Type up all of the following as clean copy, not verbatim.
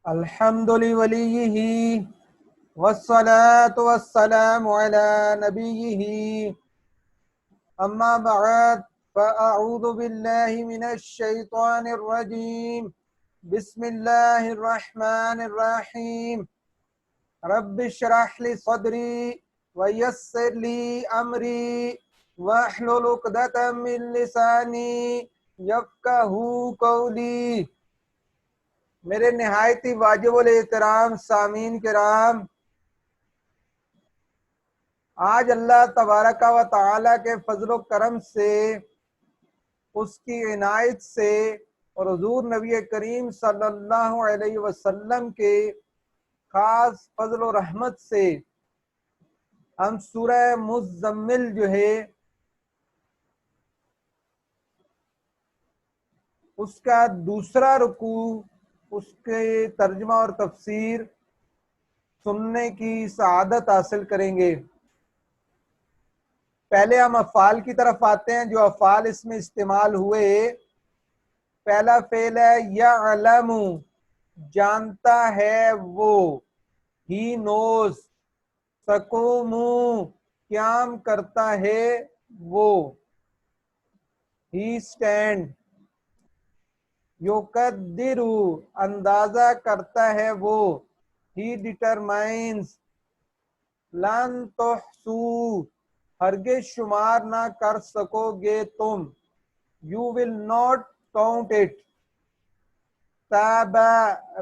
الحمد لوليه والصلاة والسلام على نبيه أما بعد فأعوذ بالله من الشيطان الرجيم بسم الله الرحمن الرحيم رب اشرح لي صدري ويسر لي أمري واحلل عقدة من لساني يفقهوا قولي۔ میرے نہایت ہی واجب الاحترام سامعین کرام، آج اللہ تبارک و تعالی کے فضل و کرم سے، اس کی عنایت سے اور حضور نبی کریم صلی اللہ علیہ وسلم کے خاص فضل و رحمت سے ہم سورہ مزمل جو ہے اس کا دوسرا رکوع، اس کے ترجمہ اور تفسیر سننے کی سعادت حاصل کریں گے۔ پہلے ہم افعال کی طرف آتے ہیں، جو افعال اس میں استعمال ہوئے۔ پہلا فعل ہے یعلم، جانتا ہے وہ، ہی نوز۔ تقوم، قیام کرتا ہے وہ، ہی اسٹینڈ۔ یقدر، اندازہ کرتا ہے وہ، ہی ڈٹرمائنز۔ لن تحصو، ہرگز شمار نہ کر سکو گے تم، you will not count it. تابا،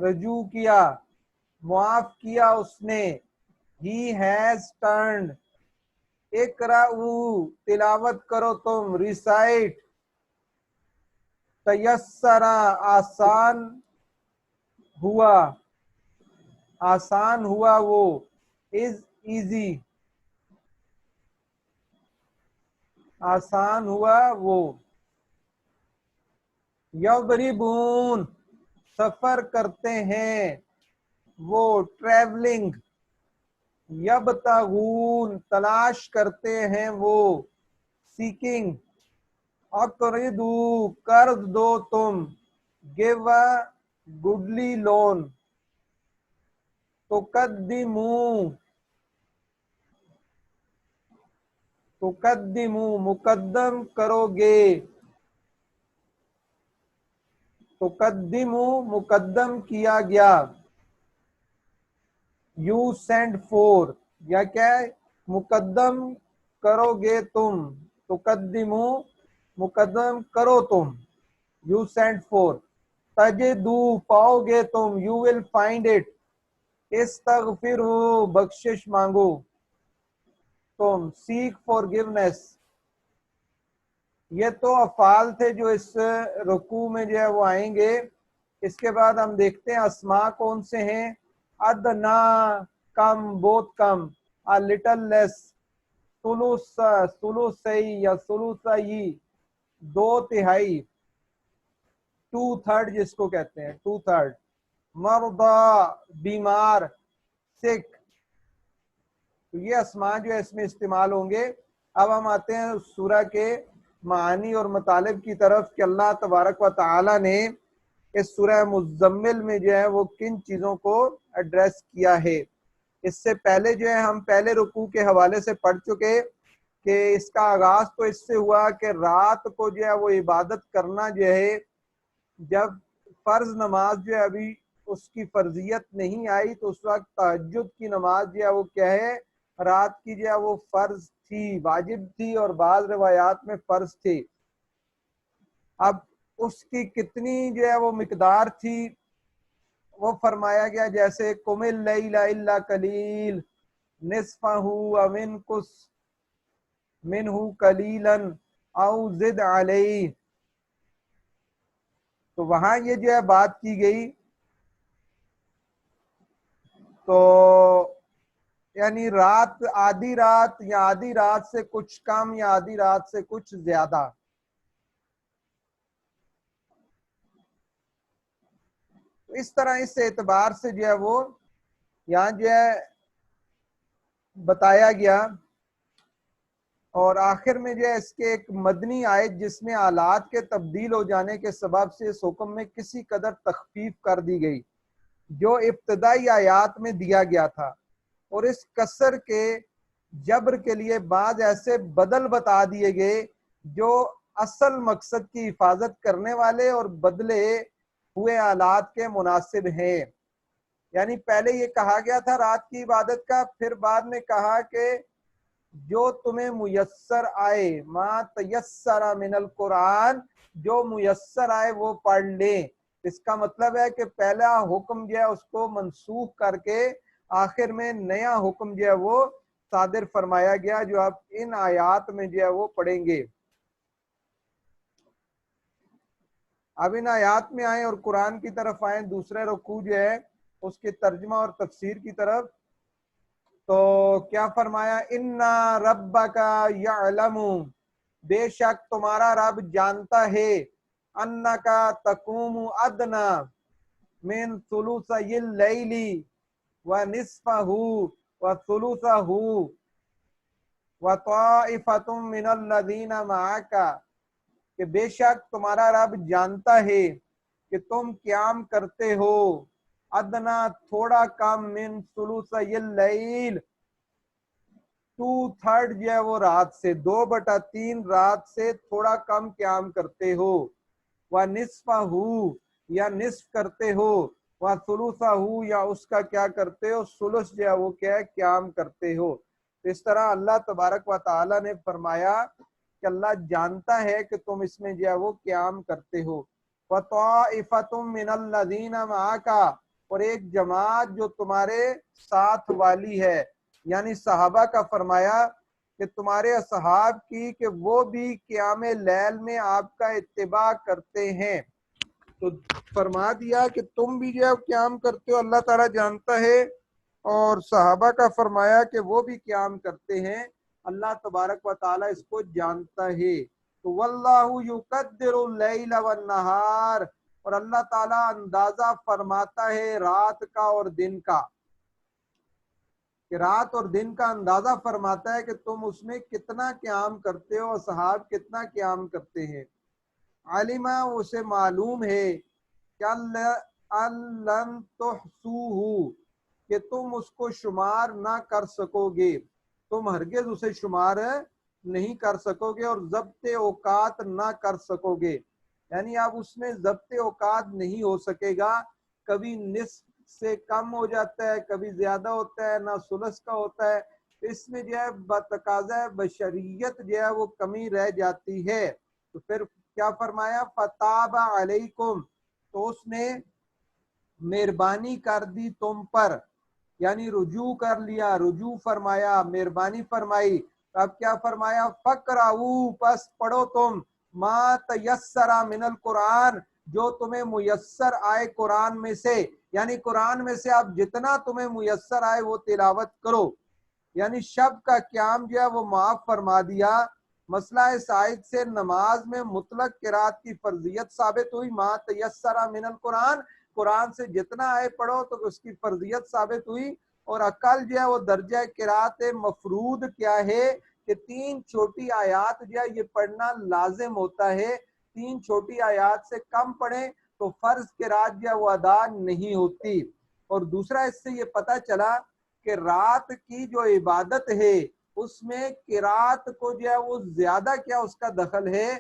رجوع کیا، معاف کیا اس نے، ہی ہیز ٹرنڈ۔ اقرأو، تلاوت کرو تم، ریسائٹ۔ تیسرا، آسان ہوا، آسان ہوا وہ، از ایزی، آسان ہوا وہ۔ یضربون، سفر کرتے ہیں وہ، ٹریولنگ۔ یبتغون، تلاش کرتے ہیں وہ، سیکنگ۔ اقرضو، قرض دو تم، گیو اے گڈلی لون۔ تقدمو، مقدم کرو گے، تقدمو، مقدم کیا گیا۔ یو سینڈ فور، یا کیا ہے، مقدم کرو گے تم، تقدمو، مقدم کرو تم، یو سینڈ فور۔ تجدو، پاؤ گے تم، یو ول فائنڈ اٹ۔ استغفرو، بخشش مانگو تم، سیک فارگیونیس۔ یہ تو افعال تھے جو اس رکوع میں جو ہے وہ آئیں گے۔ اس کے بعد ہم دیکھتے ہیں اسماء کون سے ہیں۔ ادنا، کم، بہت کم، a little less۔ ثلث، ثلثی یا ثلثی، دو تہائی، 2/3 جس کو کہتے ہیں، 2/3۔ مرضی، بیمار، سک۔ تو یہ اسماء جو ہے اس میں استعمال ہوں گے۔ اب ہم آتے ہیں اس سورہ کے معانی اور مطالب کی طرف کہ اللہ تبارک و تعالی نے اس سورہ مزمل میں جو ہے وہ کن چیزوں کو ایڈریس کیا ہے۔ اس سے پہلے جو ہے ہم پہلے رکوع کے حوالے سے پڑھ چکے کہ اس کا آغاز تو اس سے ہوا کہ رات کو جو ہے وہ عبادت کرنا جو ہے، جب فرض نماز جو ہے ابھی اس کی فرضیت نہیں آئی تو اس وقت تہجد کی نماز جو ہے وہ کیا ہے، رات کی جو ہے وہ فرض تھی، واجب تھی، اور بعض روایات میں فرض تھی۔ اب اس کی کتنی جو ہے وہ مقدار تھی وہ فرمایا گیا، جیسے قم اللیل الا قلیل نصفہ او انقص منہ قلیلا او زد علیہ۔ تو وہاں یہ جو ہے بات کی گئی، تو یعنی رات، آدھی رات یا آدھی رات سے کچھ کم یا آدھی رات سے کچھ زیادہ۔ اس طرح اس اعتبار سے جو ہے وہ یہاں جو ہے بتایا گیا، اور آخر میں جو ہے اس کے ایک مدنی آیت جس میں آلات کے تبدیل ہو جانے کے سبب سے اس حکم میں کسی قدر تخفیف کر دی گئی۔ جو ابتدائی آیات میں دیا گیا تھا، اور اس کسر کے جبر کے لیے بعض ایسے بدل بتا دیے گئے جو اصل مقصد کی حفاظت کرنے والے اور بدلے ہوئے آلات کے مناسب ہیں۔ یعنی پہلے یہ کہا گیا تھا رات کی عبادت کا، پھر بعد میں کہا کہ جو تمہیں میسر آئے، ما تیسر من القرآن، جو میسر آئے وہ پڑھ لیں۔ اس کا مطلب ہے کہ پہلا حکم جو ہے اس کو منسوخ کر کے آخر میں نیا حکم جو ہے وہ صادر فرمایا گیا، جو آپ ان آیات میں جو ہے وہ پڑھیں گے۔ اب ان آیات میں آئیں اور قرآن کی طرف آئیں، دوسرے رکوع جو ہے اس کے ترجمہ اور تفسیر کی طرف، تو کیا فرمایا؟ اِنَّا رَبَّكَ يَعْلَمُ، بے شک تمہارا رب جانتا ہے، اَنَّكَ تَقُومُ أَدْنَى مِن ثُلُثَيِ اللَّيْلِ وَنِصْفَهُ وَثُلُثَهُ وَطَائِفَةٌ مِّنَ الَّذِينَ مَعَكَ، کہ بے شک تمہارا رب جانتا ہے کہ تم قیام کرتے ہو ادنا تھوڑا کم، من ثلثی اللیل 2/3 جو ہے وہ رات سے، 2/3 رات سے تھوڑا کم قیام کرتے ہو، وَنِصْفَهُ یا نصف کرتے ہو، وَثُلُثَهُ یا اس کا کیا کرتے ہو، ثلث جو ہے وہ کیا ہے قیام کرتے ہو۔ اس طرح اللہ تبارک و تعالی نے فرمایا کہ اللہ جانتا ہے کہ تم اس میں جو ہے وہ قیام کرتے ہو۔ وَطَائِفَةٌ مِّنَ الَّذِينَ مَعَكَ، اور ایک جماعت جو تمہارے ساتھ والی ہے، یعنی صحابہ کا فرمایا کہ تمہارے اصحاب کی، کہ وہ بھی قیام لیل میں آپ کا اتباع کرتے ہیں۔ تو فرما دیا کہ تم بھی جو ہے قیام کرتے ہو، اللہ تعالیٰ جانتا ہے، اور صحابہ کا فرمایا کہ وہ بھی قیام کرتے ہیں، اللہ تبارک و تعالیٰ اس کو جانتا ہے۔ تو واللہ یقدر اللیل والنہار، اور اللہ تعالیٰ اندازہ فرماتا ہے رات کا اور دن کا، کہ رات اور دن کا اندازہ فرماتا ہے کہ تم اس میں کتنا قیام کرتے ہو، اصحاب کتنا قیام کرتے ہیں۔ علمہ، اسے معلوم ہے کہ لن تحصوہ، کہ تم اس کو شمار نہ کر سکو گے، تم ہرگز اسے شمار نہیں کر سکو گے، اور ضبط اوقات نہ کر سکو گے، یعنی اب اس میں ضبط اوقات نہیں ہو سکے گا، کبھی نصف سے کم ہو جاتا ہے، کبھی زیادہ ہوتا ہے، نہ ثلث کا ہوتا ہے، اس میں جو ہے بتقاضۂ بشریت جو ہے وہ کمی رہ جاتی ہے۔ تو پھر کیا فرمایا؟ فتاب علیکم، تو اس نے مہربانی کر دی تم پر، یعنی رجوع کر لیا، رجوع فرمایا، مہربانی فرمائی۔ اب کیا فرمایا؟ فقرؤ، پس پڑھو تم، ما تیسر من القرآن، جو تمہیں میسر آئے قرآن میں سے، یعنی قرآن میں سے اب جتنا تمہیں میسر آئے وہ تلاوت کرو۔ یعنی شب کا قیام جو ہے وہ معاف فرما دیا۔ مسئلہ اس آیت سے نماز میں مطلق قرات کی فرضیت ثابت ہوئی، ما تیسر من القرآن، قرآن سے جتنا آئے پڑھو تو اس کی فرضیت ثابت ہوئی۔ اور عقل جو ہے وہ درجہ قرات مفروض کیا ہے کہ 3 چھوٹی آیات جو ہے یہ پڑھنا لازم ہوتا ہے، 3 چھوٹی آیات سے کم پڑھیں تو فرض قرات جو ہے وہ ادا نہیں ہوتی۔ اور دوسرا اس سے یہ پتہ چلا کہ رات کی جو عبادت ہے اس میں قرات کو جو ہے وہ زیادہ کیا اس کا دخل ہے،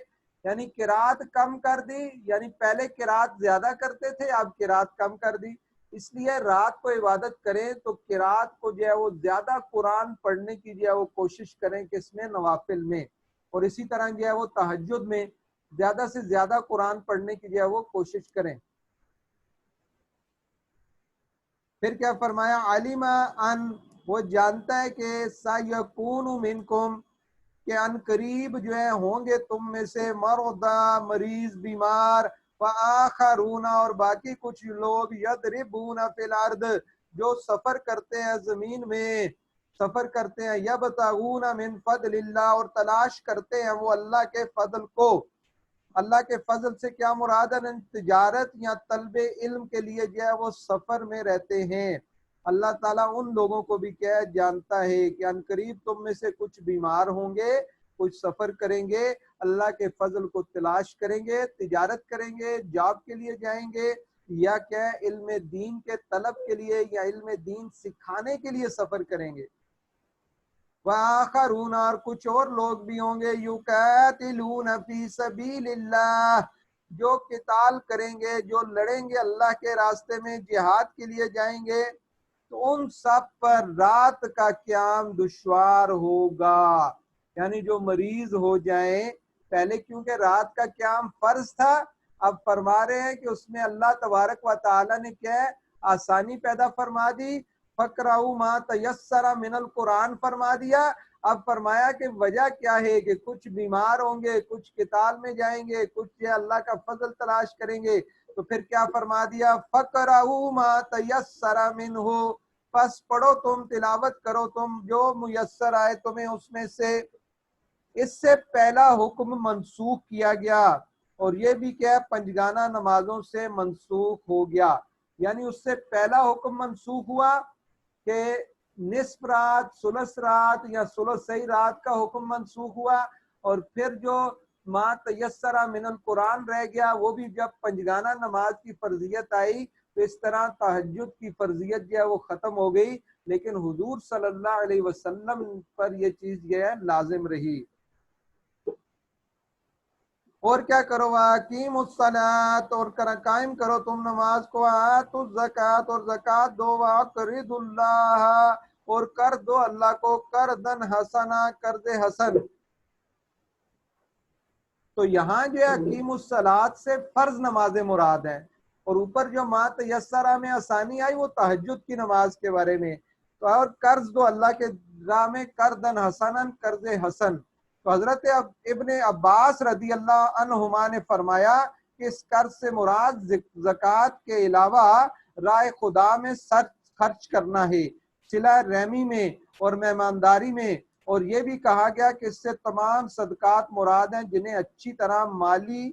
یعنی قرات کم کر دی، یعنی پہلے قرات زیادہ کرتے تھے، اب قرات کم کر دی، اس لیے رات کو عبادت کریں تو قرات کو جو ہے وہ زیادہ قرآن پڑھنے کی جو ہے وہ کوشش کریں، کس میں؟ نوافل میں، اور اسی طرح جو ہے وہ تہجد میں زیادہ سے زیادہ قرآن پڑھنے کی جو ہے وہ کوشش کریں۔ پھر کیا فرمایا؟ علم ان، وہ جانتا ہے کہ سیکون منکم، کہ ان قریب جو ہے ہوں گے تم میں سے، مرضى، مریض، بیمار، وآخرون، اور باقی کچھ لوگ، یضربون فی الارض، جو سفر کرتے ہیں زمین میں، سفر کرتے ہیں، یبتغون من فضل اللہ، اور تلاش کرتے ہیں وہ اللہ کے فضل کو۔ اللہ کے فضل سے کیا مراد ہے؟ تجارت یا طلب علم کے لیے جو ہے وہ سفر میں رہتے ہیں۔ اللہ تعالیٰ ان لوگوں کو بھی کیا جانتا ہے کہ ان قریب تم میں سے کچھ بیمار ہوں گے، کچھ سفر کریں گے، اللہ کے فضل کو تلاش کریں گے، تجارت کریں گے، جاب کے لیے جائیں گے، یا کیا علم دین کے طلب کے لیے یا علم دین سکھانے کے لیے سفر کریں گے؟ وآخرون، اور کچھ اور لوگ بھی ہوں گے، یقاتلون فی سبیل اللہ، جو قتال کریں گے، جو لڑیں گے اللہ کے راستے میں، جہاد کے لیے جائیں گے، تو ان سب پر رات کا قیام دشوار ہوگا۔ یعنی جو مریض ہو جائیں، پہلے کیونکہ رات کا قیام فرض تھا، اب فرما رہے ہیں کہ اس میں اللہ تبارک و تعالی نے کیا ہے، آسانی پیدا فرما دی، فَقْرَؤُوا مَا تَيَسَّرَ مِنَ الْقُرْآن فرما دیا۔ اب فرمایا کہ وجہ کیا ہے کہ کچھ بیمار ہوں گے، کچھ قتال میں جائیں گے، کچھ اللہ کا فضل تلاش کریں گے، تو پھر کیا فرما دیا، فَقْرَؤُوا مَا تَيَسَّرَ مِنْهُ، پس پڑھو تم، تلاوت کرو تم جو میسر آئے تمہیں اس میں سے۔ اس سے پہلا حکم منسوخ کیا گیا، اور یہ بھی کیا پنجگانہ نمازوں سے منسوخ ہو گیا۔ یعنی اس سے پہلا حکم منسوخ ہوا کہ نصف رات، ثلث رات یا ثلثی رات کا حکم منسوخ ہوا، اور پھر جو ما تیسرا من القرآن رہ گیا، وہ بھی جب پنجگانہ نماز کی فرضیت آئی تو اس طرح تہجد کی فرضیت جو ہے وہ ختم ہو گئی، لیکن حضور صلی اللہ علیہ وسلم پر یہ چیز جو ہے لازم رہی۔ اور کیا کرو، وَأَقِیمُوا الصَّلَاةَ، اور قائم کرو تم نماز کو، وَآتُوا الزَّکَاةَ، اور زکوٰۃ دو، وَأَقْرِضُوا اللَّهَ، اور قرض دو اللہ کو، قرضاً حسنا، قرض حسن۔ تو یہاں جو ہے اقیم الصلاۃ سے فرض نمازیں مراد ہیں، اور اوپر جو ما تیسرہ میں آسانی آئی وہ تہجد کی نماز کے بارے میں، تو اور قرض دو اللہ کے راہ میں، قرضاً حسنا، قرض حسن۔ تو حضرت ابن عباس رضی اللہ عنہما نے فرمایا کہ اس قرض سے مراد زکوٰۃ کے علاوہ راہ خدا میں خرچ کرنا ہے، صلہ رحمی میں اور مہمانداری میں، اور یہ بھی کہا گیا کہ اس سے تمام صدقات مراد ہیں جنہیں اچھی طرح مالی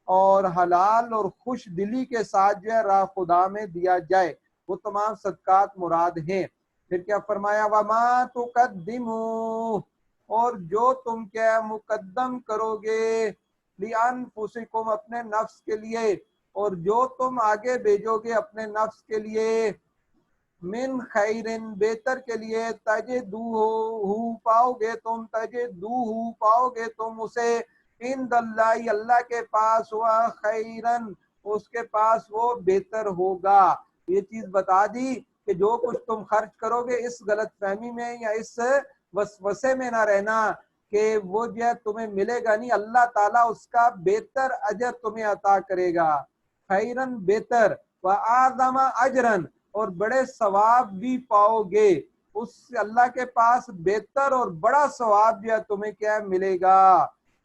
اور حلال اور خوش دلی کے ساتھ جو ہے راہ خدا میں دیا جائے، وہ تمام صدقات مراد ہیں۔ پھر کیا فرمایا، وَمَا تُقَدِّمُوا، اور جو تم کیا مقدم کرو گے، لِأَنفُسِكُمْ، اپنے نفس کے لیے، اور جو تم آگے بھیجو گے اپنے نفس کے لیے، من خیرن، بہتر کے لیے، تجدوہ، پاؤ گے تم، تجدوہ، پاؤ گے تم اسے، عند اللہ، اللہ کے پاس، ہوا خیرن، اس کے پاس وہ بہتر ہوگا۔ یہ چیز بتا دی کہ جو کچھ تم خرچ کرو گے اس غلط فہمی میں یا اس وسوسے میں نہ رہنا کہ وہ جو ہے تمہیں ملے گا نہیں، اللہ تعالیٰ اس کا بہتر اجر تمہیں عطا کرے گا، خیرن، بہتر، وَأَعْظَمَ أَجْرًا، اور بڑے ثواب بھی پاؤ گے، اس اللہ کے پاس بہتر اور بڑا ثواب جو ہے تمہیں کیا ملے گا۔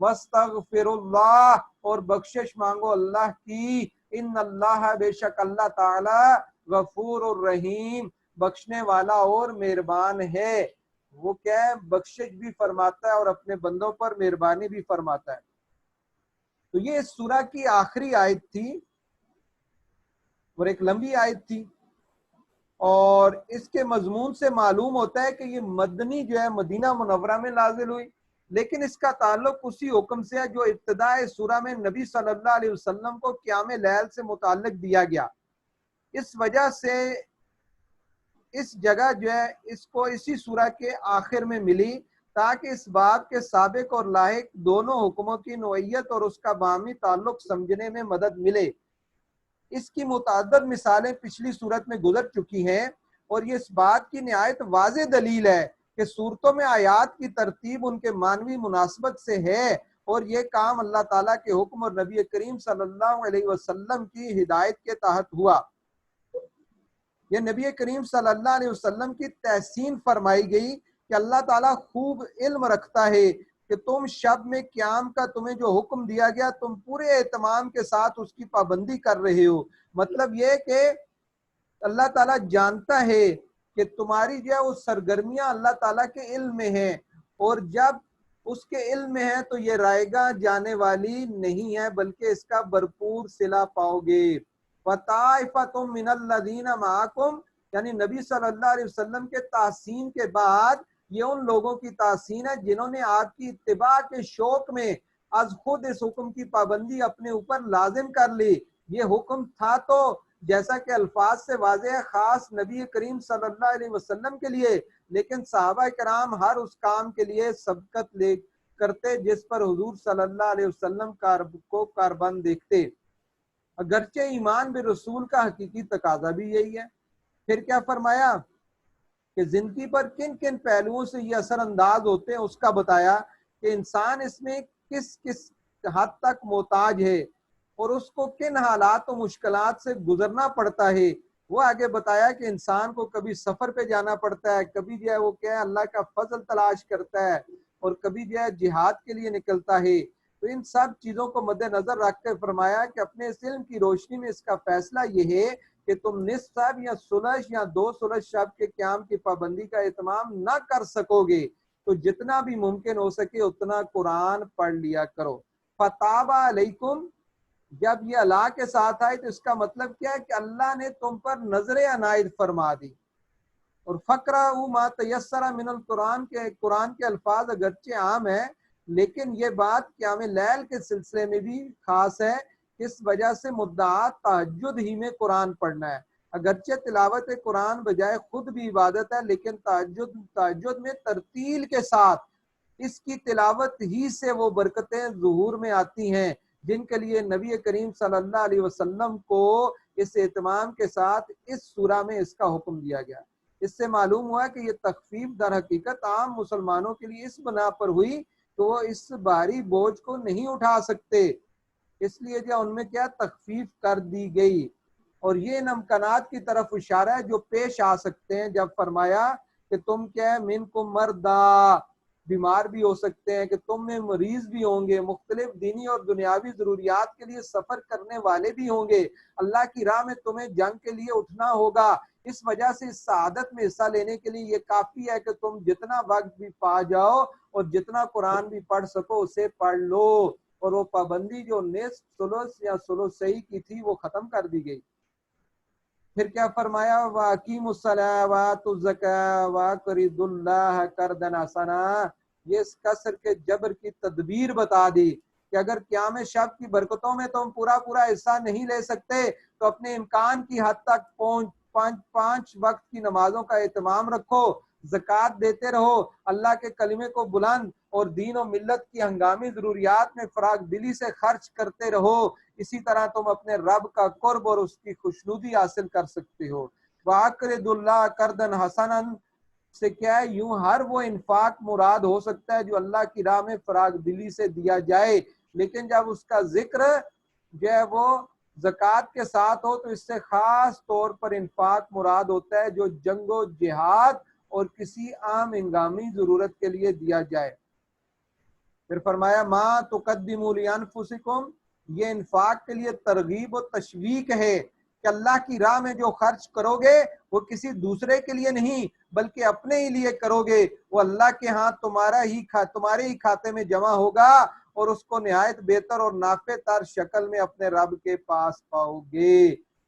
وَاسْتَغْفِرُ اللَّهَ، اور بخشش مانگو اللہ کی، ان اللہ، بے شک اللہ تعالی، غفور الرحیم، بخشنے والا اور مہربان ہے۔ وہ کیا ہے، بخشش بھی فرماتا ہے اور اپنے بندوں پر مہربانی بھی فرماتا ہے۔ تو یہ اس سورہ کی آخری آیت تھی، اور ایک لمبی آیت تھی، اور اس کے مضمون سے معلوم ہوتا ہے کہ یہ مدنی جو ہے مدینہ منورہ میں نازل ہوئی، لیکن اس کا تعلق اسی حکم سے ہے جو ابتداء سورہ میں نبی صلی اللہ علیہ وسلم کو قیام لیل سے متعلق دیا گیا۔ اس وجہ سے اس جگہ جو ہے اس کو اسی سورہ کے آخر میں ملی، تاکہ اس باب کے سابق اور لاحق دونوں حکموں کی نوعیت اور اس کا باہمی تعلق سمجھنے میں مدد ملے۔ اس کی متعدد مثالیں پچھلی صورت میں گزر چکی ہیں، اور یہ اس بات کی نہایت واضح دلیل ہے کہ صورتوں میں آیات کی ترتیب ان کے معنوی مناسبت سے ہے، اور یہ کام اللہ تعالیٰ کے حکم اور نبی کریم صلی اللہ علیہ وسلم کی ہدایت کے تحت ہوا۔ یہ نبی کریم صلی اللہ علیہ وسلم کی تحسین فرمائی گئی کہ اللہ تعالیٰ خوب علم رکھتا ہے کہ تم شب میں قیام کا تمہیں جو حکم دیا گیا تم پورے اہتمام کے ساتھ اس کی پابندی کر رہے ہو۔ مطلب یہ کہ اللہ تعالیٰ جانتا ہے کہ تمہاری جو ہے وہ سرگرمیاں اللہ تعالیٰ کے علم میں ہیں، اور جب اس کے علم میں ہے تو یہ رائے گاہ جانے والی نہیں ہے، بلکہ اس کا بھرپور صلہ پاؤ گے۔ وَطَائِفَةٌ مِّنَ الَّذِينَ مَعَكُمْ، یعنی نبی صلی اللہ علیہ وسلم کے تحسین کے بعد یہ ان لوگوں کی تحسین ہے جنہوں نے آپ کی اتباع کے شوق میں از خود اس حکم کی پابندی اپنے اوپر لازم کر لی۔ یہ حکم تھا تو جیسا کہ الفاظ سے واضح ہے خاص نبی کریم صلی اللہ علیہ وسلم کے لیے، لیکن صحابہ کرام ہر اس کام کے لیے سبقت لے کرتے جس پر حضور صلی اللہ علیہ وسلم کو کاربند دیکھتے، اگرچہ ایمان بالرسول کا حقیقی تقاضا بھی یہی ہے۔ پھر کیا فرمایا کہ زندگی پر کن کن پہلوؤں سے یہ اثر انداز ہوتے ہیں، اس کا بتایا کہ انسان اس میں کس کس حد تک محتاج ہے اور اس کو کن حالات و مشکلات سے گزرنا پڑتا ہے۔ وہ آگے بتایا کہ انسان کو کبھی سفر پہ جانا پڑتا ہے، کبھی جو ہے وہ کیا ہے اللہ کا فضل تلاش کرتا ہے، اور کبھی جو ہے جہاد کے لیے نکلتا ہے۔ تو ان سب چیزوں کو مد نظر رکھ کے فرمایا کہ اپنے اس علم کی روشنی میں اس کا فیصلہ یہ ہے کہ تم نصف شب یا ثلث یا 2 ثلث شب کے قیام کی پابندی کا اہتمام نہ کر سکو گے تو جتنا بھی ممکن ہو سکے اتنا قرآن پڑھ لیا کرو۔ فتاب علیکم، جب یہ اللہ کے ساتھ آئے تو اس کا مطلب کیا ہے کہ اللہ نے تم پر نظر عنایت فرما دی۔ اور فقرہ ما تیسر من القرآن کے قرآن کے الفاظ اگرچہ عام ہے، لیکن یہ بات قیام لیل کے سلسلے میں بھی خاص ہے، اس وجہ سے مدعا تہجد ہی میں قرآن پڑھنا ہے۔ اگرچہ تلاوت قرآن بجائے خود بھی عبادت ہے، لیکن تہجد میں ترتیل کے ساتھ اس کی تلاوت ہی سے وہ برکتیں ظہور میں آتی ہیں جن کے لیے نبی کریم صلی اللہ علیہ وسلم کو اس اہتمام کے ساتھ اس سورہ میں اس کا حکم دیا گیا۔ اس سے معلوم ہوا کہ یہ تخفیف در حقیقت عام مسلمانوں کے لیے اس بنا پر ہوئی کہ وہ اس بھاری بوجھ کو نہیں اٹھا سکتے، اس لیے جو ان میں کیا تخفیف کر دی گئی۔ اور یہ ان امکانات کی طرف اشارہ ہے جو پیش آ سکتے ہیں، جب فرمایا کہ تم کیا ہے منکم مردا، بیمار بھی ہو سکتے ہیں، کہ تم میں مریض بھی ہوں گے، مختلف دینی اور دنیاوی ضروریات کے لیے سفر کرنے والے بھی ہوں گے، اللہ کی راہ میں تمہیں جنگ کے لیے اٹھنا ہوگا۔ اس وجہ سے اس سعادت میں حصہ لینے کے لیے یہ کافی ہے کہ تم جتنا وقت بھی پا جاؤ اور جتنا قرآن بھی پڑھ سکو اسے پڑھ لو۔ اور وہ پابندی جو نصف ثلث یا ثلث صحیح کی تھی وہ ختم کر دی گئی۔ پھر کیا فرمایا وَأَقِیمُوا الصَّلَاةَ وَآتُوا الزَّکَاةَ وَأَقْرِضُوا اللَّهَ قَرْضًا حَسَنًا، یہ اس کسر کے جبر کی تدبیر بتا دی کہ اگر قیام شب کی برکتوں میں تم پورا حصہ نہیں لے سکتے تو اپنے امکان کی حد تک پانچ وقت کی نمازوں کا اہتمام رکھو، زکوٰۃ دیتے رہو، اللہ کے کلمے کو بلند اور دین و ملت کی ہنگامی ضروریات میں فراغ دلی سے خرچ کرتے رہو، اسی طرح تم اپنے رب کا قرب اور اس کی خوشنودی حاصل کر سکتے ہو۔ وَأَقْرِضُوا اللَّهَ قَرْضًا حَسَنًا سے کیا ہے، یوں ہر وہ انفاق مراد ہو سکتا ہے جو اللہ کی راہ میں فراغ دلی سے دیا جائے، لیکن جب اس کا ذکر جو ہے وہ زکوٰۃ کے ساتھ ہو تو اس سے خاص طور پر انفاق مراد ہوتا ہے جو جنگ و جہاد اور کسی عام ہنگامی ضرورت کے لیے دیا جائے۔ پھر فرمایا ما تقدموا لانفسکم، یہ انفاق کے لیے ترغیب و تشویق ہے کہ اللہ کی راہ میں جو خرچ کرو گے وہ کسی دوسرے کے لیے نہیں بلکہ اپنے ہی لیے کرو گے، وہ اللہ کے ہاں تمہارے ہی کھاتے میں جمع ہوگا اور اس کو نہایت بہتر اور نافع تر شکل میں اپنے رب کے پاس پاؤ گے۔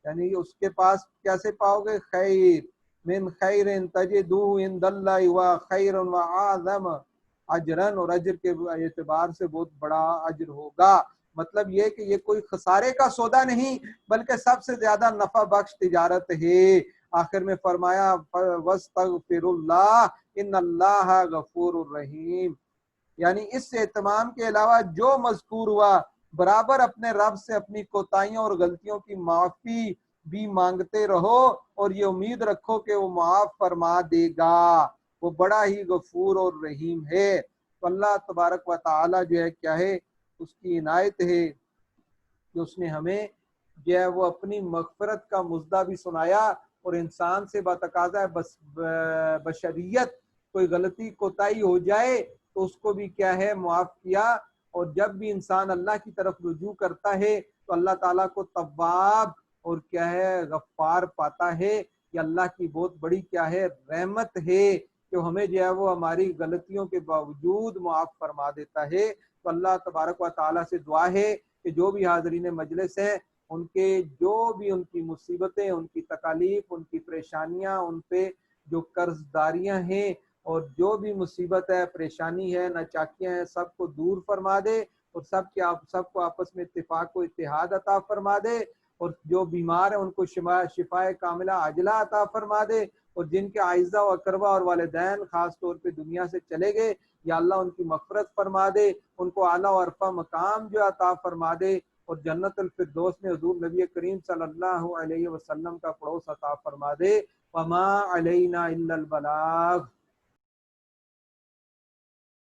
یعنی اس کے پاس کیسے پاؤ گے؟ خیر من خیر تجدوہ عند اللہ وخیر وعظم اجرن، اور اجر کے اعتبار سے بہت بڑا اجر ہوگا۔ مطلب یہ کہ یہ کوئی خسارے کا سودا نہیں بلکہ سب سے زیادہ نفع بخش تجارت ہے۔ آخر میں فرمایا وَاسْتَغْفِرُ اللَّهَ إِنَّ اللَّهَ غَفُورٌ رَحِيمٌ، یعنی اس اہتمام کے علاوہ جو مذکور ہوا برابر اپنے رب سے اپنی کوتاہیوں اور غلطیوں کی معافی بھی مانگتے رہو اور یہ امید رکھو کہ وہ معاف فرما دے گا، وہ بڑا ہی غفور اور رحیم ہے۔ تو اللہ تبارک و تعالی جو ہے کیا ہے، اس کی عنایت ہے کہ اس نے ہمیں جو ہے وہ اپنی مغفرت کا مژدہ بھی سنایا، اور انسان سے بتقاضا ہے بشریت کوئی غلطی کوتاہی ہو جائے تو اس کو بھی کیا ہے معاف کیا، اور جب بھی انسان اللہ کی طرف رجوع کرتا ہے تو اللہ تعالیٰ کو تواب اور کیا ہے غفار پاتا ہے۔ یہ اللہ کی بہت بڑی کیا ہے رحمت ہے کہ ہمیں جو ہے وہ ہماری غلطیوں کے باوجود معاف فرما دیتا ہے۔ تو اللہ تبارک و تعالیٰ سے دعا ہے کہ جو بھی حاضرین مجلس ہیں ان کے جو بھی ان کی مصیبتیں، ان کی تکالیف، ان کی پریشانیاں، ان پہ جو قرض داریاں ہیں اور جو بھی مصیبت ہے، پریشانی ہے، ناچاکیاں ہیں، سب کو دور فرما دے اور سب کو آپس میں اتفاق و اتحاد عطا فرما دے۔ اور جو بیمار ہیں ان کو شفائے کاملہ عاجلہ عطا فرما دے، اور جن کے عائزہ و اقربا اور والدین خاص طور پہ دنیا سے چلے گئے یا اللہ ان کی مغفرت فرما دے، ان کو اعلیٰ و عرفہ مقام جو عطا فرما دے، اور جنت الفردوس میں حضور نبی کریم صلی اللہ علیہ وسلم کا پڑوس عطا فرما دے۔ وما علینا الا البلاغ۔